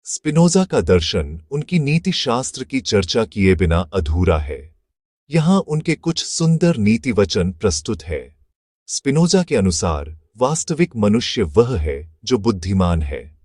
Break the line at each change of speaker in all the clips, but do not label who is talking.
Spinoza का दर्शन उनकी नीति शास्त्र की चर्चा किए बिना अधूरा है। यहाँ उनके कुछ सुंदर नीति वचन प्रस्तुत है। स्पिनोजा के अनुसार वास्तविक मनुष्य वह है जो बुद्धिमान है।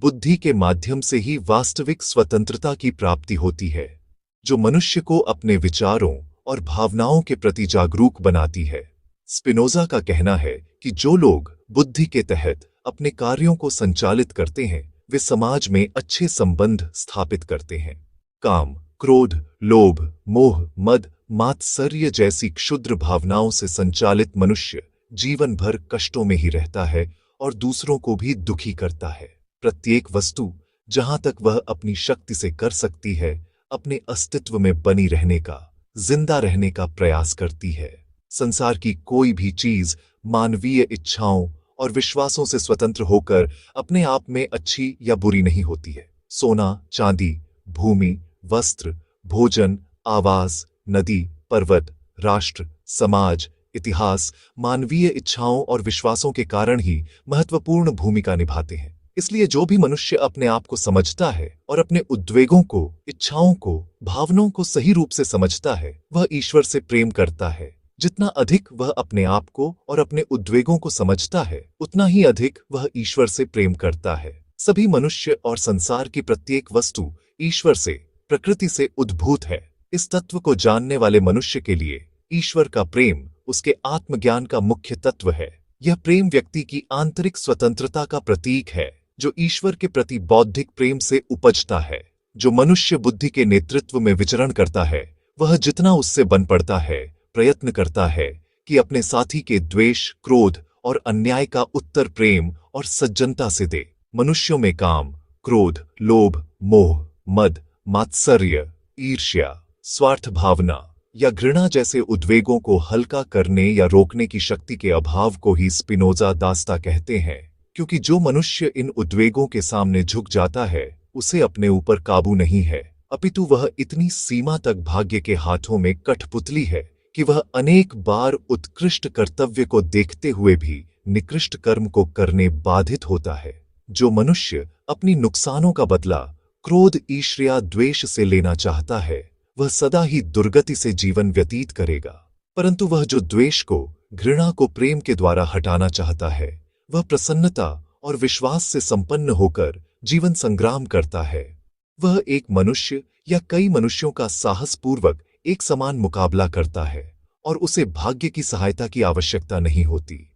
बुद्धि के माध्यम से ही वास्तविक स्वतंत्रता की प्राप्ति होती है, जो मनुष्य को अपने विचारों और भावनाओं के प्रति जागरूक बनाती है। स्पिनोजा का कहना है कि जो लोग बुद्धि के तहत अपने कार्यों को संचालित करते हैं, वे समाज में अच्छे संबंध स्थापित करते हैं। काम, क्रोध, लोभ, मोह, मद, मात्सर्य जैसी क्षुद्र भावनाओं से संचालित मनुष्य जीवन भर कष्टों में ही रहता है और दूसरों को भी दुखी करता है। प्रत्येक वस्तु, जहां तक वह अपनी शक्ति से कर सकती है, अपने अस्तित्व में बनी रहने का, जिंदा रहने का प्रयास करती है। संसार की कोई भी चीज मानवीय इच्छाओं और विश्वासों से स्वतंत्र होकर अपने आप में अच्छी या बुरी नहीं होती है। सोना, चांदी, भूमि, वस्त्र, भोजन, आवास, नदी, पर्वत, राष्ट्र, समाज, इतिहास मानवीय इच्छाओं और विश्वासों के कारण ही महत्वपूर्ण भूमिका निभाते हैं। इसलिए जो भी मनुष्य अपने आप को समझता है और अपने उद्वेगों को, इच्छाओं को, भावनाओं को सही रूप से समझता है, वह ईश्वर से प्रेम करता है। जितना अधिक वह अपने आप को और अपने उद्वेगों को समझता है, उतना ही अधिक वह ईश्वर से प्रेम करता है। सभी मनुष्य और संसार की प्रत्येक वस्तु ईश्वर से, प्रकृति से उद्भूत है। इस तत्व को जानने वाले मनुष्य के लिए ईश्वर का प्रेम उसके आत्मज्ञान का मुख्य तत्व है। यह प्रेम व्यक्ति की आंतरिक स्वतंत्रता का प्रतीक है, जो ईश्वर के प्रति बौद्धिक प्रेम से उपजता है। जो मनुष्य बुद्धि के नेतृत्व में विचरण करता है, वह जितना उससे बन पड़ता है, प्रयत्न करता है कि अपने साथी के द्वेष, क्रोध और अन्याय का उत्तर प्रेम और सज्जनता से दे। मनुष्यों में काम, क्रोध, लोभ, मोह, मद, मात्सर्य, ईर्ष्या, स्वार्थ भावना या घृणा जैसे उद्वेगों को हल्का करने या रोकने की शक्ति के अभाव को ही स्पिनोजा दास्ता कहते हैं। क्योंकि जो मनुष्य इन उद्वेगों के सामने झुक जाता है, उसे अपने ऊपर काबू नहीं है, अपितु वह इतनी सीमा तक भाग्य के हाथों में कठपुतली है कि वह अनेक बार उत्कृष्ट कर्तव्य को देखते हुए भी निकृष्ट कर्म को करने बाधित होता है। जो मनुष्य अपनी नुकसानों का बदला क्रोध, ईर्ष्या, द्वेष से लेना चाहता है, वह सदा ही दुर्गति से जीवन व्यतीत करेगा। परंतु वह जो द्वेष को, घृणा को प्रेम के द्वारा हटाना चाहता है, वह प्रसन्नता और विश्वास से संपन्न होकर जीवन संग्राम करता है। वह एक मनुष्य या कई मनुष्यों का साहसपूर्वक एक समान मुकाबला करता है और उसे भाग्य की सहायता की आवश्यकता नहीं होती।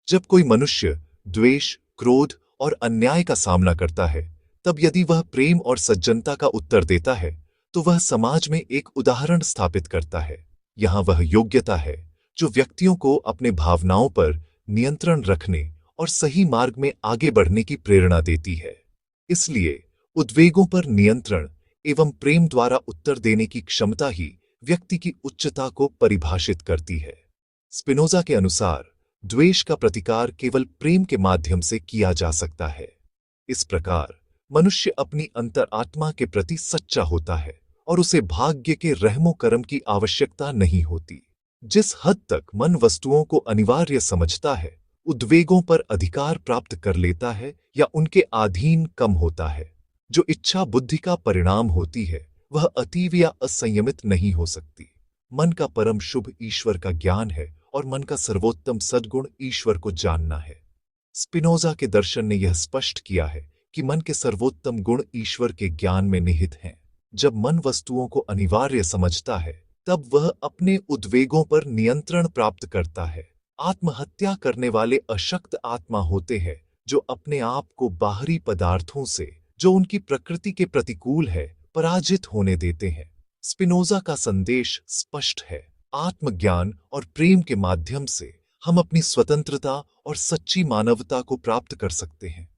जब कोई मनुष्य द्वेष, क्रोध और अन्याय का सामना करता है, तब यदि वह प्रेम और सज्जनता का उत्तर देता है, तो वह समाज में एक उदाहरण स्थापित करता है। यहाँ वह योग्यता है जो व्यक्तियों को अपने भावनाओं पर नियंत्रण रखने और सही मार्ग में आगे बढ़ने की प्रेरणा देती है। इसलिए उद्वेगों पर नियंत्रण एवं प्रेम द्वारा उत्तर देने की क्षमता ही व्यक्ति की उच्चता को परिभाषित करती है। स्पिनोजा के अनुसार द्वेष का प्रतिकार केवल प्रेम के माध्यम से किया जा सकता है। इस प्रकार मनुष्य अपनी अंतरात्मा के प्रति सच्चा होता है और उसे भाग्य के रहमो करम की आवश्यकता नहीं होती। जिस हद तक मन वस्तुओं को अनिवार्य समझता है, उद्वेगों पर अधिकार प्राप्त कर लेता है या उनके अधीन कम होता है, जो इच्छा बुद्धि का परिणाम होती है, वह अतीव या असंयमित नहीं हो सकती। मन का परम शुभ ईश्वर का ज्ञान है और मन का सर्वोत्तम सद्गुण ईश्वर को जानना है। स्पिनोजा के दर्शन ने यह स्पष्ट किया है कि मन के सर्वोत्तम गुण ईश्वर के ज्ञान में निहित हैं। जब मन वस्तुओं को अनिवार्य समझता है, तब वह अपने उद्वेगों पर नियंत्रण प्राप्त करता है। आत्महत्या करने वाले अशक्त आत्मा होते हैं, जो अपने आप को बाहरी पदार्थों से, जो उनकी प्रकृति के प्रतिकूल है, पराजित होने देते हैं। स्पिनोजा का संदेश स्पष्ट है। आत्मज्ञान और प्रेम के माध्यम से हम अपनी स्वतंत्रता और सच्ची मानवता को प्राप्त कर सकते हैं।